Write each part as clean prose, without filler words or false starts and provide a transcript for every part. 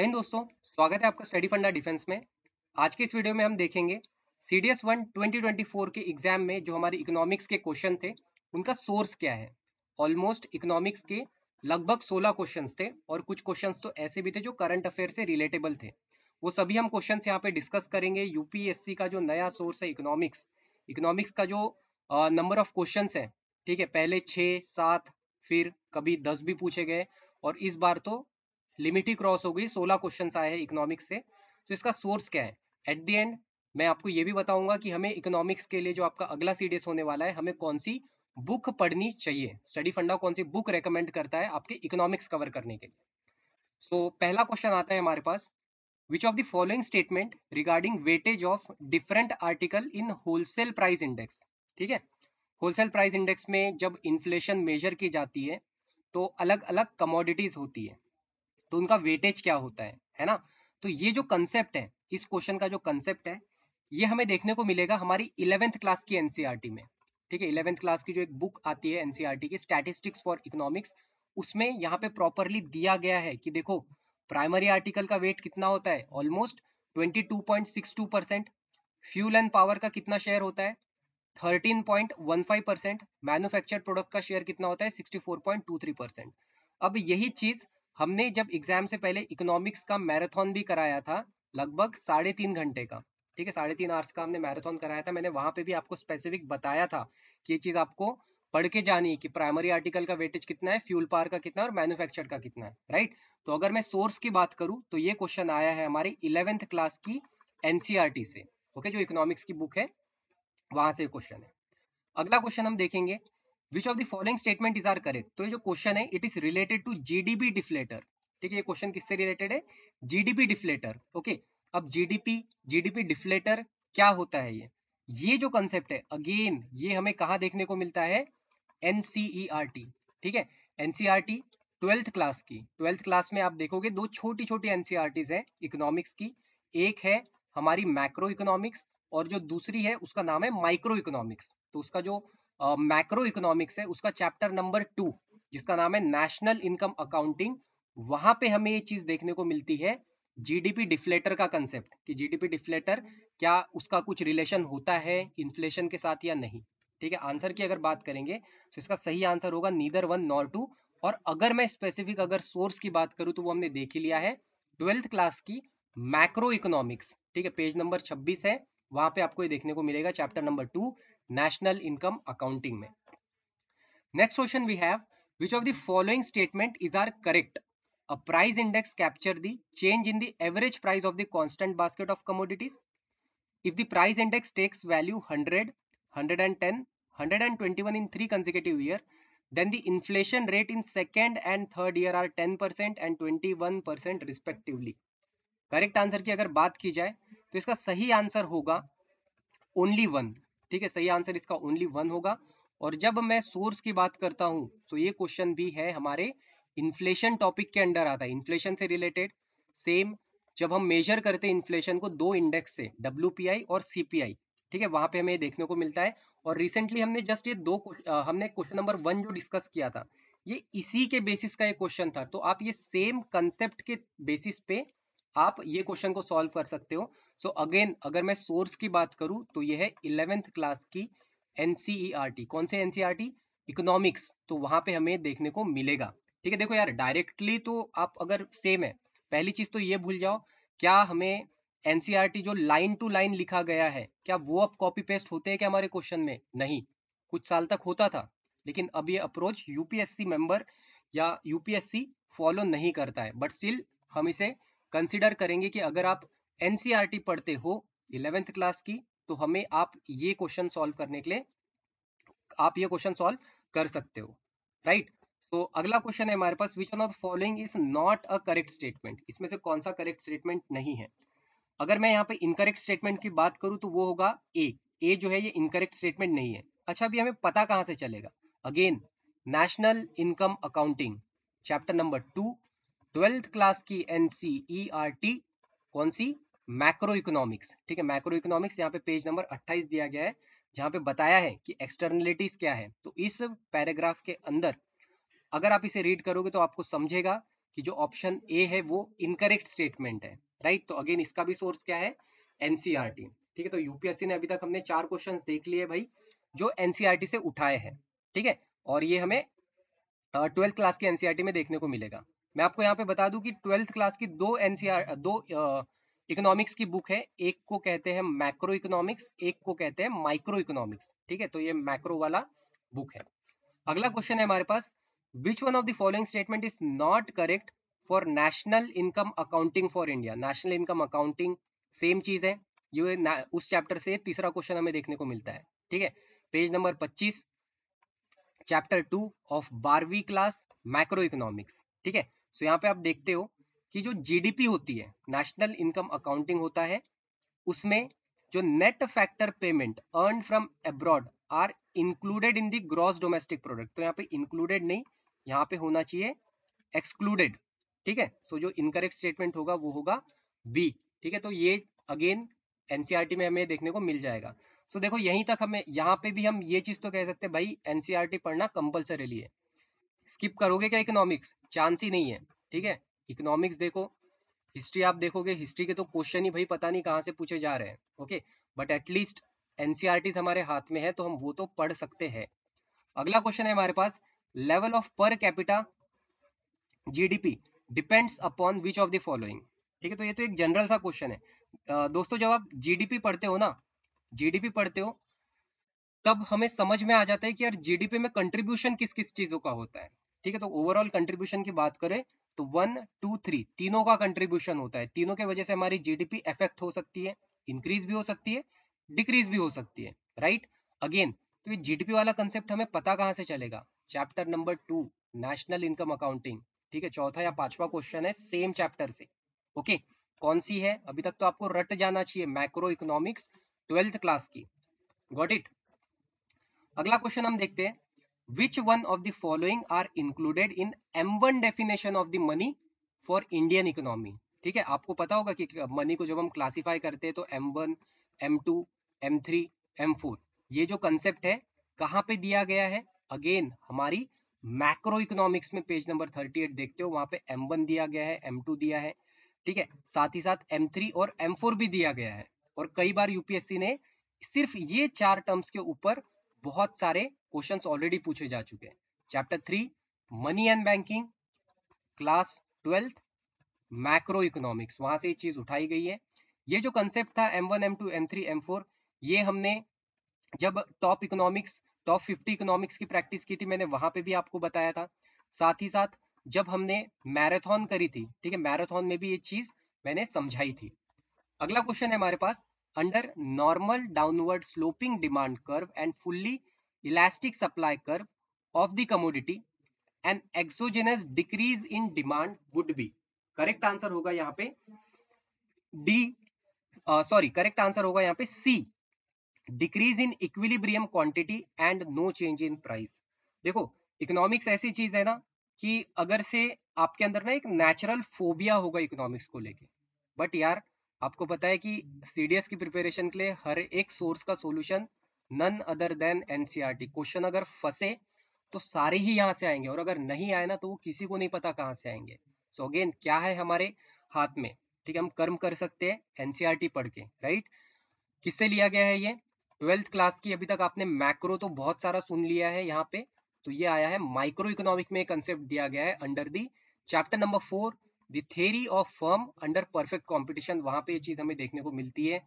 जय हिंद दोस्तों, स्वागत है आपका स्टडी फंडा डिफेंस में। आज के इस वीडियो में हम देखेंगे CDS 1 2024 के एग्जाम में जो हमारे इकोनॉमिक्स के क्वेश्चन थे उनका सोर्स क्या है। ऑलमोस्ट इकोनॉमिक्स के लगभग 16 क्वेश्चंस थे और कुछ क्वेश्चंस तो ऐसे भी थे जो करंट अफेयर से रिलेटेबल थे। वो सभी हम क्वेश्चंस यहाँ पे डिस्कस करेंगे। यूपीएससी का जो नया सोर्स है इकोनॉमिक्स, इकोनॉमिक्स का जो नंबर ऑफ क्वेश्चंस है, ठीक है, पहले 6 7 फिर कभी 10 भी पूछे गए और इस बार तो लिमिट ही क्रॉस हो गई, 16 क्वेश्चंस आए हैं इकोनॉमिक्स से। तो इसका सोर्स क्या है, एट द एंड मैं आपको ये भी बताऊंगा कि हमें इकोनॉमिक्स के लिए जो आपका अगला सीडीएस होने वाला है हमें कौन सी बुक पढ़नी चाहिए, स्टडी फंडा कौन सी बुक रेकमेंड करता है आपके इकोनॉमिक्स कवर करने के लिए। सो पहला क्वेश्चन आता है हमारे पास, which of the following statement regarding weightage of different article in wholesale price index. ठीक है, होलसेल प्राइस इंडेक्स में जब इन्फ्लेशन मेजर की जाती है तो अलग अलग कमोडिटीज होती है, तो उनका वेटेज क्या होता है ना। तो ये जो कंसेप्ट है, इस क्वेश्चन का जो कंसेप्ट है, ये हमें देखने को मिलेगा हमारी 11th क्लास की एनसीईआरटी में। ठीक है, 11th क्लास की जो एक बुक आती है एनसीईआरटी की, स्टैटिस्टिक्स फॉर इकोनॉमिक्स, उसमें यहाँ पे प्रॉपरली दिया गया है कि देखो प्राइमरी आर्टिकल का वेट कितना होता है, ऑलमोस्ट 22.62%। फ्यूल एंड पावर का कितना शेयर होता है, 13.15%। मैन्युफैक्चर्ड प्रोडक्ट का शेयर कितना होता है, 64.23%। अब यही चीज हमने जब एग्जाम से पहले इकोनॉमिक्स का मैराथन भी कराया था, लगभग 3.5 घंटे का, ठीक है, 3.5 आवर्स का हमने मैराथन कराया था। मैंने वहां पे भी आपको स्पेसिफिक बताया था कि ये चीज आपको पढ़ के जानी है कि प्राइमरी आर्टिकल का वेटेज कितना है, फ्यूल पावर का कितना है और मैन्युफैक्चर्ड का कितना है, राइट। तो अगर मैं सोर्स की बात करूं तो ये क्वेश्चन आया है हमारी 11th क्लास की एनसीईआरटी से, ओके, जो इकोनॉमिक्स की बुक है वहां से क्वेश्चन है। अगला क्वेश्चन हम देखेंगे, which of the following statement is are correct. तो ये जो क्वेश्चन है it is related to GDP deflator. ठीक है, ये क्वेश्चन किससे रिलेटेड है, जीडीपी डिफ्लेटर, ओके। अब जीडीपी डिफ्लेटर क्या होता है, ये जो कंसेप्ट है अगेन ये हमें कहाँ देखने को मिलता है, एनसीईआरटी। ठीक है, एनसीईआरटी 12th क्लास में आप देखोगे दो छोटी छोटी एनसीईआरटीज है इकोनॉमिक्स की। एक है हमारी मैक्रो इकोनॉमिक्स और जो दूसरी है उसका नाम है माइक्रो इकोनॉमिक्स। तो उसका जो मैक्रो इकोनॉमिक्स है उसका चैप्टर नंबर 2 जिसका नाम है नेशनल इनकम अकाउंटिंग, वहां पे हमें ये चीज देखने को मिलती है, जीडीपी डिफ्लेटर का कंसेप्ट, कि जीडीपी डिफ्लेटर क्या उसका कुछ रिलेशन होता है इन्फ्लेशन के साथ या नहीं। ठीक है, आंसर की अगर बात करेंगे तो इसका सही आंसर होगा नीदर 1 नॉर 2। और अगर मैं स्पेसिफिक अगर सोर्स की बात करूं तो वो हमने देख ही लिया है 12th क्लास की मैक्रो इकोनॉमिक्स। ठीक है, पेज नंबर 26 है, वहां पे आपको ये देखने को मिलेगा chapter number 2 national income accounting में। Next question we have, which of the following statement is are correct. A price index capture the change in the average price of the constant basket of commodities. If the price index takes value 100, 110, 121 in 3 consecutive years, then the inflation rate in second and third year are 10% and 21% respectively. Correct answer की अगर बात की जाए तो इसका सही answer होगा only 1। ठीक है, सही आंसर इसका ओनली 1 होगा। और जब मैं सोर्स की बात करता हूं तो ये क्वेश्चन भी है हमारे इन्फ्लेशन टॉपिक के अंडर आता है, इन्फ्लेशन से रिलेटेड। सेम जब हम मेजर करते हैं इन्फ्लेशन को दो इंडेक्स से, WPI और CPI, ठीक है, वहां पे हमें देखने को मिलता है। और रिसेंटली हमने जस्ट ये हमने क्वेश्चन नंबर 1 जो डिस्कस किया था ये इसी के बेसिस का एक क्वेश्चन था। तो आप ये सेम कंसेप्ट के बेसिस पे आप ये क्वेश्चन को सॉल्व कर सकते हो। सो अगेन अगर मैं सोर्स की बात करूं तो ये है 11th क्लास की एनसीईआरटी। कौन से एनसीईआरटी, इकोनॉमिक्स, तो वहां पे हमें देखने को मिलेगा। ठीक है, देखो यार डायरेक्टली तो आप अगर सेम है, पहली चीज तो ये भूल जाओ, क्या हमें एनसीईआरटी जो लाइन टू लाइन लिखा गया है क्या वो अब कॉपी पेस्ट होते हैं क्या हमारे क्वेश्चन में, नहीं। कुछ साल तक होता था लेकिन अब ये अप्रोच यूपीएससी मेंबर या यूपीएससी फॉलो नहीं करता है, बट स्टिल हम इसे कंसिडर करेंगे कि अगर आप एनसीईआरटी पढ़ते हो 11th क्लास की तो हमें आप ये क्वेश्चन सॉल्व करने के लिए आप ये क्वेश्चन सॉल्व कर सकते हो, राइट। सो अगला क्वेश्चन है हमारे पास, which one of the following is not a correct statement. इसमें से कौन सा करेक्ट स्टेटमेंट नहीं है। अगर मैं यहाँ पे इनकरेक्ट स्टेटमेंट की बात करूं तो वो होगा ए जो है ये इनकरेक्ट स्टेटमेंट नहीं है। अच्छा, अभी हमें पता कहां से चलेगा, again national income accounting chapter number 2 12th class की एनसीईआरटी, कौन सी, मैक्रो इकोनॉमिक्स। ठीक है, मैक्रो इकोनॉमिक्स यहाँ पे पेज नंबर 28 दिया गया है जहाँ पे बताया है कि एक्सटर्नलिटीज क्या है। तो इस पैराग्राफ के अंदर अगर आप इसे रीड करोगे तो आपको समझेगा कि जो ऑप्शन ए है वो इनकरेक्ट स्टेटमेंट है, राइट। तो अगेन इसका भी सोर्स क्या है, एनसीईआरटी, ठीक है। तो यूपीएससी ने अभी तक हमने 4 क्वेश्चंस देख लिए भाई जो एनसीईआरटी से उठाए हैं, ठीक है। और ये हमें 12th क्लास की एनसीईआरटी में देखने को मिलेगा। मैं आपको यहाँ पे बता दूं कि 12th क्लास की दो इकोनॉमिक्स की बुक है, एक को कहते हैं मैक्रो इकोनॉमिक्स, एक को कहते हैं माइक्रो इकोनॉमिक्स, ठीक है। तो ये मैक्रो वाला बुक है। अगला क्वेश्चन है हमारे पास, which one of the following statement is not correct for national income accounting for India. National income accounting same चीज है, ये उस चैप्टर से तीसरा क्वेश्चन हमें देखने को मिलता है, ठीक है। पेज नंबर 25, चैप्टर 2 ऑफ 12वीं क्लास मैक्रो इकोनॉमिक्स, ठीक है। सो यहाँ पे आप देखते हो कि जो जीडीपी होती है, नेशनल इनकम अकाउंटिंग होता है, उसमें जो net factor payment earn from abroad are included in the gross domestic product. तो यहाँ पे इंक्लूडेड नहीं, यहाँ पे होना चाहिए एक्सक्लूडेड, ठीक है। सो जो इनकरेक्ट स्टेटमेंट होगा वो होगा बी, ठीक है। तो ये अगेन एनसीईआरटी में हमें देखने को मिल जाएगा। सो देखो यहीं तक हमें, यहाँ पे भी हम ये चीज तो कह सकते हैं भाई एनसीईआरटी पढ़ना कंपलसरी है। स्किप करोगे क्या इकोनॉमिक्स, चांस ही नहीं है, ठीक है। इकोनॉमिक्स देखो, हिस्ट्री आप देखोगे, हिस्ट्री के तो क्वेश्चन ही भाई पता नहीं कहाँ से पूछे जा रहे हैं, ओके। बट एटलीस्ट एनसीईआरटी हमारे हाथ में है तो हम वो तो पढ़ सकते हैं। अगला क्वेश्चन है हमारे पास, level of per capita GDP depends upon which of the following, ठीक है। तो ये तो एक जनरल सा क्वेश्चन है। दोस्तों जब आप जीडीपी पढ़ते हो ना, जीडीपी पढ़ते हो तब हमें समझ में आ जाता है कि यार जीडीपी में कंट्रीब्यूशन किस किस चीजों का होता है, ठीक है। तो ओवरऑल कंट्रीब्यूशन की बात करें तो 1, 2, 3 तीनों का कंट्रीब्यूशन होता है। तीनों के वजह से हमारी जीडीपी इफेक्ट हो सकती है, इंक्रीज भी हो सकती है, डिक्रीज भी हो सकती है, राइट। अगेन तो ये जीडीपी वाला कंसेप्ट हमें पता कहां से चलेगा, chapter number 2 national income accounting, ठीक है। चौथा या पांचवा क्वेश्चन है सेम चैप्टर से, ओके। कौन सी है, अभी तक तो आपको रट जाना चाहिए, मैक्रो इकोनॉमिक्स 12th क्लास की, गॉट इट। अगला क्वेश्चन हम देखते हैं, which one of the following are included in M1 definition of the money for Indian economy, ठीक है। आपको पता होगा कि मनी को जब हम क्लासिफाई करते हैं तो M1, M2, M3, M4, ये जो कंसेप्ट है कहां पे दिया गया है, अगेन हमारी मैक्रो इकोनॉमिक्स में पेज नंबर 38 देखते हो, वहां पे M1 दिया गया है, M2 दिया है, ठीक है। साथ ही साथ M3 और M4 भी दिया गया है। और कई बार यूपीएससी ने सिर्फ ये 4 टर्म्स के ऊपर बहुत सारे क्वेश्चंस ऑलरेडी पूछे जा चुके हैं। Chapter 3 money and banking, class 12th macro economics, वहां से ये चीज उठाई गई है। ये जो कंसेप्ट था M1, M2, M3, M4, ये हमने जब टॉप 50 इकोनॉमिक्स की प्रैक्टिस की थी, मैंने वहां पे भी आपको बताया था। साथ ही साथ जब हमने मैराथन करी थी, ठीक है, मैराथन में भी ये चीज मैंने समझाई थी। अगला क्वेश्चन है हमारे पास, under normal downward sloping demand curve and fully elastic supply curve of the commodity an exogenous decrease in demand would be. Correct answer होगा यहाँ पे डी, सॉरी करेक्ट आंसर होगा यहाँ पे C, decrease in equilibrium quantity and no change in price. देखो economics ऐसी चीज है ना कि अगर से आपके अंदर ना एक नेचुरल फोबिया होगा इकोनॉमिक्स को लेके, बट यार आपको पता है कि सीडीएस की प्रिपरेशन के लिए हर एक सोर्स का solution none other than NCERT. Question अगर फंसे तो सारे ही यहाँ से आएंगे, और अगर नहीं आए ना तो वो किसी को नहीं पता कहाँ से आएंगे। सो अगेन क्या है हमारे हाथ में, ठीक है, हम कर्म कर सकते हैं एनसीईआरटी पढ़ के, राइट। किससे लिया गया है ये, 12th क्लास की। अभी तक आपने मैक्रो तो बहुत सारा सुन लिया है यहाँ पे, तो ये आया है माइक्रो इकोनॉमिक में कंसेप्ट दिया गया है under the chapter number 4 the theory of firm under perfect competition. वहां पे ये चीज हमें देखने को मिलती है,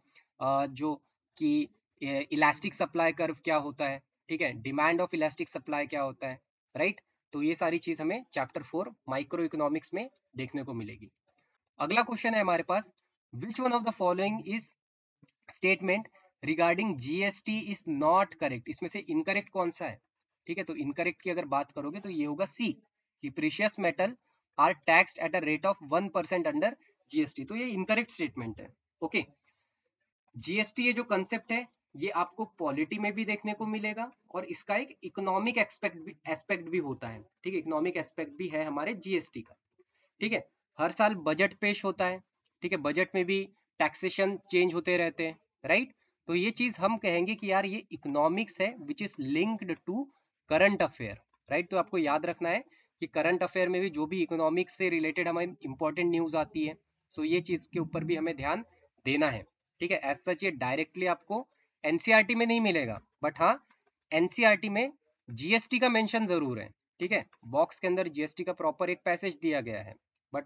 जो कि इलास्टिक सप्लाई कर्व क्या होता है, ठीक है, डिमांड ऑफ इलास्टिक सप्लाई क्या होता है, राइट। तो ये सारी चीज हमें चैप्टर 4 माइक्रो इकोनॉमिक्स में देखने को मिलेगी। अगला क्वेश्चन है हमारे पास, which one of the following is statement regarding GST is not correct. इसमें से इनकरेक्ट कौन सा है, ठीक है। तो इनकरेक्ट की अगर बात करोगे तो ये होगा सी, कि precious metal are taxed at a rate of 1% under GST. तो ये इनकरेक्ट स्टेटमेंट है, ओके। जीएसटी ये जो कंसेप्ट है ये आपको पॉलिटी में भी देखने को मिलेगा, और इसका एक इकोनॉमिक एस्पेक्ट भी होता है, ठीक है। इकोनॉमिक एस्पेक्ट भी है हमारे जीएसटी का, ठीक है। हर साल बजट पेश होता है, ठीक है, बजट में भी टैक्सेशन चेंज होते रहते हैं, राइट। तो ये चीज हम कहेंगे कि यार ये इकोनॉमिक्स है which is linked to current affair, right. तो आपको याद रखना है कि करंट अफेयर में भी जो भी इकोनॉमिक्स से रिलेटेड हमें इंपॉर्टेंट न्यूज आती है, सो ये चीज के ऊपर भी हमें ध्यान देना है, ठीक है। एज सच ये डायरेक्टली आपको एनसीईआरटी में नहीं मिलेगा, बट हाँ एनसीईआरटी में जीएसटी का मेंशन जरूर है, ठीक है। बॉक्स के अंदर जीएसटी का प्रॉपर एक पैसेज दिया गया है, but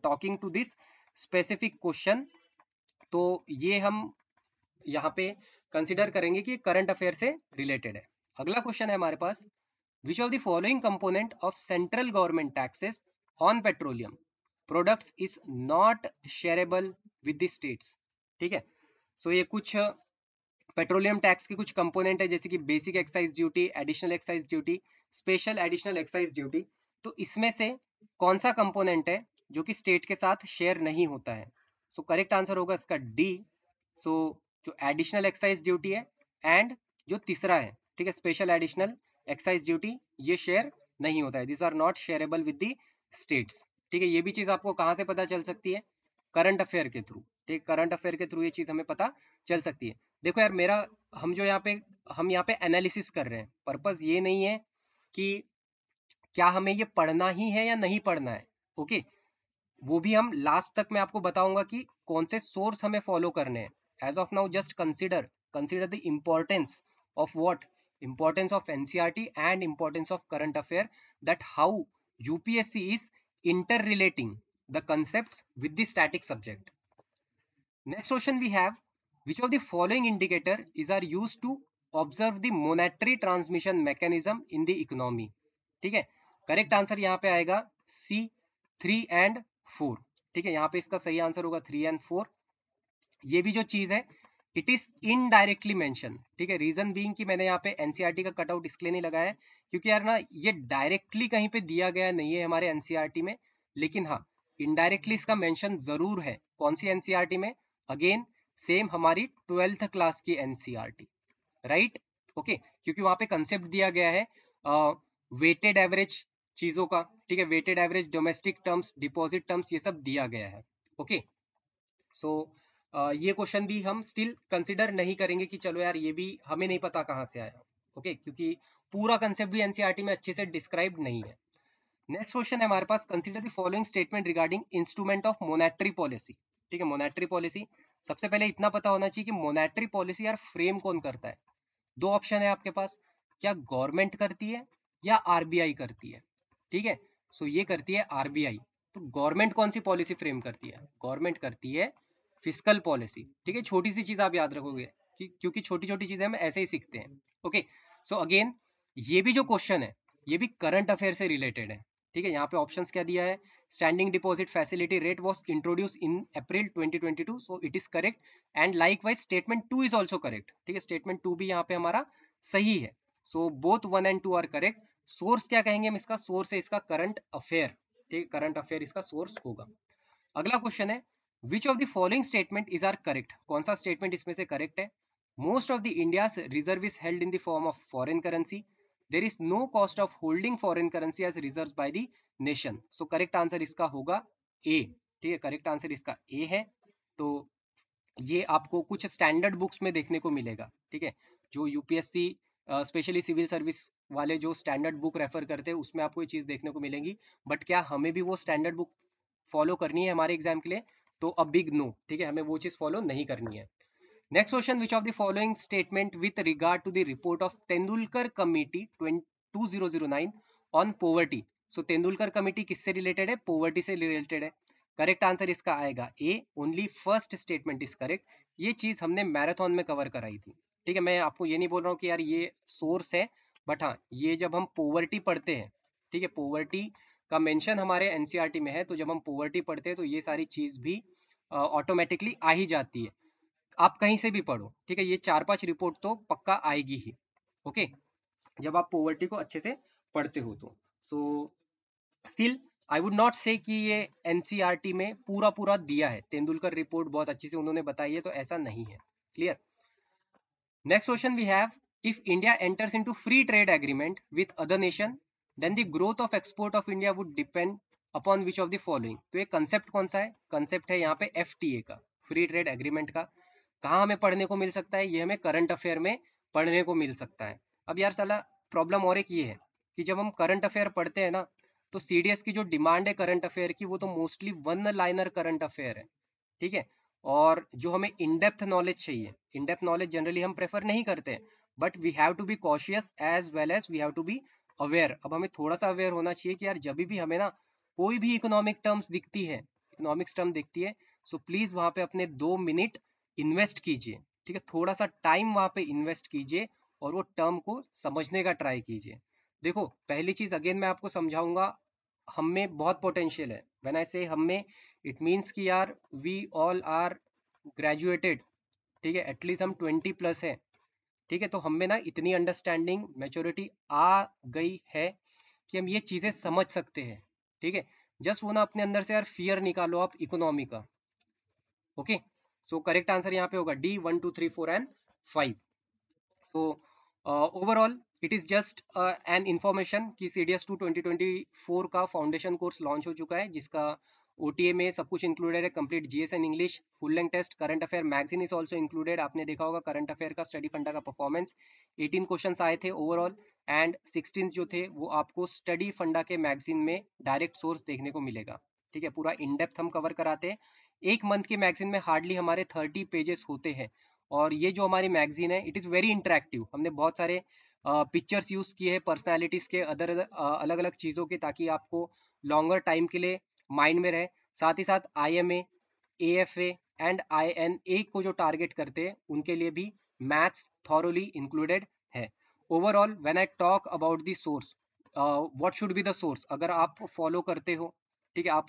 talking to this specific question, तो ये हम यहाँ पे कंसिडर करेंगे कि करंट अफेयर से रिलेटेड है। अगला क्वेश्चन है हमारे पास, which of the following component of central government taxes on petroleum products is not shareable with the states, ठीक है। सो ये कुछ पेट्रोलियम टैक्स के कुछ कंपोनेंट है, जैसे कि basic excise duty, additional excise duty, special additional excise duty. तो इसमें से कौन सा कंपोनेंट है जो कि स्टेट के साथ शेयर नहीं होता है? सो करेक्ट आंसर होगा इसका डी। सो जो एडिशनल एक्साइज ड्यूटी है एंड जो तीसरा है, ठीक है, स्पेशल एडिशनल एक्साइज ड्यूटी, ये शेयर नहीं होता है, this are not shareable with the states, ठीक है। ये भी चीज आपको कहाँ से पता चल सकती है? करंट अफेयर के थ्रू, ठीक, करंट अफेयर के थ्रू ये चीज हमें पता चल सकती है। देखो यार मेरा, हम यहाँ पे एनालिसिस कर रहे हैं, पर्पस ये नहीं है कि क्या हमें ये पढ़ना ही है या नहीं पढ़ना है, ओके। वो भी हम लास्ट तक मैं आपको बताऊंगा कि कौन से सोर्स हमें फॉलो करने हैं। As of now just consider the importance of what, importance of NCERT and importance of current affair, that how UPSC is inter relating the concepts with the static subject. Next question we have, which of the following indicator is are used to observe the monetary transmission mechanism in the economy, ठीक है। Correct answer यहाँ पे आएगा सी 3 and 4, ठीक है। यहाँ पे इसका सही आंसर होगा 3 and 4। ये भी जो चीज है इट इज इनडायरेक्टली मेंशन, ठीक है। रीजन बीइंग कि मैंने यहाँ पे एनसीईआरटी का कटआउट इसलिए नहीं लगाया है क्योंकि यार ना ये डायरेक्टली कहीं पे दिया गया नहीं है हमारे एनसीईआरटी में, लेकिन हाँ इनडायरेक्टली इसका मेंशन जरूर है। कौन सी एनसीईआरटी में? अगेन सेम हमारी 12th क्लास की एनसीईआरटी, राइट, ओके। क्योंकि वहां पे कंसेप्ट दिया गया है वेटेड एवरेज चीजों का, ठीक है, weighted average domestic terms, deposit terms, ये सब दिया गया है, ओके। सो ये क्वेश्चन भी हम स्टिल कंसिडर नहीं करेंगे कि चलो यार ये भी हमें नहीं पता कहाँ से आया, ओके, क्योंकि पूरा कंसेप्ट भी एनसीईआरटी में अच्छे से डिस्क्राइब नहीं है। नेक्स्ट क्वेश्चन है हमारे पास, consider the following statement regarding instrument of monetary policy, ठीक है। मोनेटरी पॉलिसी, सबसे पहले इतना पता होना चाहिए कि मोनेटरी पॉलिसी यार फ्रेम कौन करता है। दो ऑप्शन है आपके पास, क्या गवर्नमेंट करती है या आरबीआई करती है, ठीक है। सो ये करती है आरबीआई। तो गवर्नमेंट कौन सी पॉलिसी फ्रेम करती है? गवर्नमेंट करती है फिस्कल पॉलिसी, ठीक है। छोटी सी चीज आप याद रखोगे क्योंकि छोटी छोटी चीजें हम ऐसे ही सीखते हैं, ओके। सो अगेन ये भी जो क्वेश्चन है ये भी करंट अफेयर से रिलेटेड है, ठीक है। यहाँ पे ऑप्शंस क्या दिया है, standing deposit facility rate was introduce in April 2022, so it is correct and likewise statement 2 is also correct, ठीक है। स्टेटमेंट 2 भी यहाँ पे हमारा सही है। So both 1 and 2 are correct. Source क्या कहेंगे हम इसका? सोर्स है इसका करंट अफेयर, ठीक है, करंट अफेयर इसका सोर्स होगा। अगला क्वेश्चन है, which of the following statement is are correct? कौन सा स्टेटमेंट इसमें से करेक्ट है? Most of the India's reserve is held in the form of foreign currency, there is no cost of holding foreign currency as reserves by the nation, so correct answer इसका होगा A, ठीक है। Correct answer इसका A है। तो ये आपको कुछ स्टैंडर्ड बुक्स में देखने को मिलेगा, ठीक है। जो यूपीएससी स्पेशली सिविल सर्विस वाले जो स्टैंडर्ड बुक रेफर करते हैं उसमें आपको ये चीज देखने को मिलेंगी, बट क्या हमें भी वो स्टैंडर्ड बुक फॉलो करनी है हमारे एग्जाम के लिए? तो अ बिग नो, ठीक है, हमें वो चीज फॉलो नहीं करनी है। Next question, which of the following statement with regard to the report of Tendulkar Committee 2009 on poverty? So Tendulkar Committee किससे रिलेटेड है? poverty से रिलेटेड है। करेक्ट आंसर इसका आएगा A, only first statement is correct. ये चीज हमने marathon में कवर कराई थी, ठीक है। मैं आपको ये नहीं बोल रहा हूँ कि यार ये सोर्स है, बट हाँ ये जब हम पोवर्टी पढ़ते हैं, ठीक है, पोवर्टी का मेंशन हमारे एनसीईआरटी में है, तो जब हम पोवर्टी पढ़ते हैं तो ये सारी चीज भी ऑटोमेटिकली आ ही जाती है। आप कहीं से भी पढ़ो, ठीक है, ये 4-5 रिपोर्ट तो पक्का आएगी ही, ओके, जब आप पोवर्टी को अच्छे से पढ़ते हो तो। So still I would not से कि ये एनसीईआरटी में पूरा पूरा दिया है। तेंदुलकर रिपोर्ट बहुत अच्छी से उन्होंने बताई है, तो ऐसा नहीं है, clear. Next question we have, if India enters into free trade agreement with other nation then the growth of export of India would depend upon which of the following. तो ये कंसेप्ट कौन सा है? कंसेप्ट है यहाँ पे FTA का, free trade agreement का। कहाँ हमें पढ़ने को मिल सकता है? ये हमें करंट अफेयर में पढ़ने को मिल सकता है। अब यार साला प्रॉब्लम और एक ये है कि जब हम करंट अफेयर पढ़ते हैं ना, तो सीडीएस की जो डिमांड है करंट अफेयर की, वो तो mostly one liner current affair है, ठीक है। और जो हमें इन डेप्थ नॉलेज चाहिए, इन डेप्थ नॉलेज जनरली हम प्रेफर नहीं करते, but we have to be cautious as well as we have to be aware. अब हमें थोड़ा सा अवेयर होना चाहिए कि यार जब भी हमें ना कोई भी इकोनॉमिक टर्म्स दिखती है, इकोनॉमिक्स टर्म दिखती है, सो प्लीज वहां पे अपने 2 मिनट इन्वेस्ट कीजिए, ठीक है, थोड़ा सा टाइम वहां पे इन्वेस्ट कीजिए और वो टर्म को समझने का ट्राई कीजिए। देखो पहली चीज अगेन मैं आपको समझाऊंगा, हम में बहुत पोटेंशियल है। व्हेन आई से हम में, इट मीन्स कि यार वी ऑल आर ग्रेजुएटेड, ठीक है, एटलीस्ट हम 20+ है, ठीक है, तो हम में ना इतनी अंडरस्टैंडिंग मैच्योरिटी आ गई है कि हम ये चीजें समझ सकते हैं, ठीक है। जस्ट वो ना अपने अंदर से यार फियर निकालो आप इकोनॉमी का। ओके, सो करेक्ट आंसर यहाँ पे होगा D, 1 2 3 4 and 5। So overall it is just an information कि CDS 2 2024 का फाउंडेशन कोर्स लॉन्च हो चुका है, जिसका OTA में सब कुछ इंक्लूडेड है, complete GS and English, full length test, current affair magazine is also included. आपने देखा होगा करंट अफेयर का स्टडी फंडा का परफॉर्मेंस, 18 क्वेश्चंस आए थे ओवरऑल, एंड 16 जो थे वो आपको स्टडी फंडा के मैगजीन में डायरेक्ट सोर्स देखने को मिलेगा, ठीक है। पूरा इन डेप्थ हम कवर कराते हैं। एक मंथ के मैगजीन में हार्डली हमारे 30 पेजेस होते हैं, और ये जो हमारी मैगजीन है इट इज़ वेरी इंटरेक्टिव। हमने बहुत सारे पिक्चर्स यूज किए हैं पर्सनालिटीज के, अदर अलग अलग चीज़ों के, ताकि आपको लॉन्गर टाइम के लिए माइंड में रहे। साथ ही साथ IMA, AFA एंड INA को जो टारगेट करते हैं उनके लिए भी मैथ्स थॉरोली इंक्लूडेड है। Overall when I talk about the source, what should be the source, अगर आप फॉलो करते हो, ठीक है, आप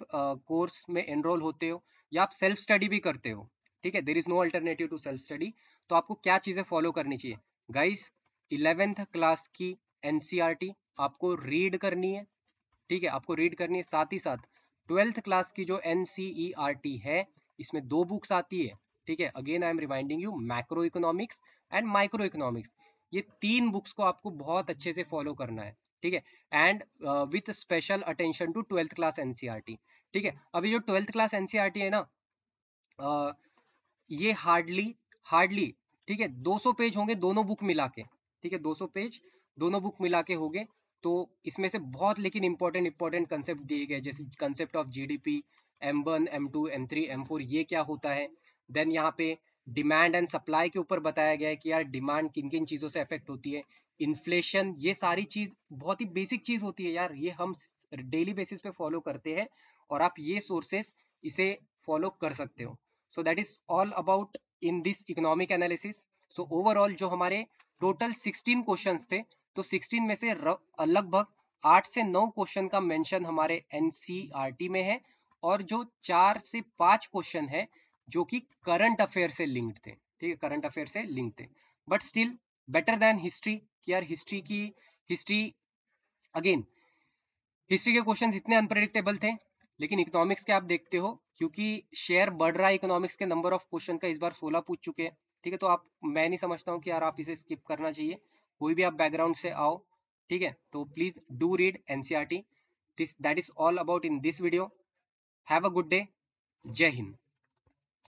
कोर्स में एनरोल होते हो या आप सेल्फ स्टडी भी करते हो, ठीक है, there is no alternative to self study, तो आपको क्या चीजें फॉलो करनी चाहिए गाइस? 11th क्लास की NCERT आपको रीड करनी है, ठीक है, आपको रीड करनी है। साथ ही साथ 12th क्लास की जो NCERT है, इसमें 2 बुक्स आती है, ठीक है, again I am reminding you, macro economics and micro economics. ये 3 बुक्स को आपको बहुत अच्छे से फॉलो करना है, ठीक है, and with special attention to 12th class NCERT, ठीक है। अभी जो 12th क्लास NCERT है ना, ये हार्डली ठीक है 200 पेज होंगे दोनों बुक मिला के, ठीक है, 200 पेज दोनों बुक मिला के होंगे। तो इसमें से बहुत लेकिन इंपॉर्टेंट कंसेप्ट दिए गए, जैसे concept of GDP, M1 M2 M3 M4 ये क्या होता है। देन यहाँ पे डिमांड एंड सप्लाई के ऊपर बताया गया है कि यार डिमांड किन किन चीज़ों से अफेक्ट होती है, इन्फ्लेशन, ये सारी चीज़ बहुत ही बेसिक चीज़ होती है यार, ये हम डेली बेसिस पे फॉलो करते हैं, और आप ये सोर्सेस इसे फॉलो कर सकते हो। So that is all about in this economic analysis. So overall जो हमारे टोटल 16 क्वेश्चंस थे, तो 16 में से लगभग 8 से 9 क्वेश्चन का मेंशन हमारे NCERT में है, और जो 4 से 5 क्वेश्चन है जो कि करंट अफेयर से लिंक्ड थे, ठीक है, करंट अफेयर से लिंक्ड थे, but still better than history. कि यार हिस्ट्री अगेन, हिस्ट्री के क्वेश्चंस इतने अनप्रेडिक्टेबल थे, लेकिन इकोनॉमिक्स के आप देखते हो क्योंकि शेयर बढ़ रहा है इकोनॉमिक्स के, नंबर ऑफ क्वेश्चन का इस बार 16 पूछ चुके हैं, ठीक है, तो आप, मैं नहीं समझता हूँ कि यार आप इसे स्किप करना चाहिए, कोई भी आप बैकग्राउंड से आओ, ठीक है, तो please do read NCERT। This that is all about in this video. Have a good day. जय हिंद।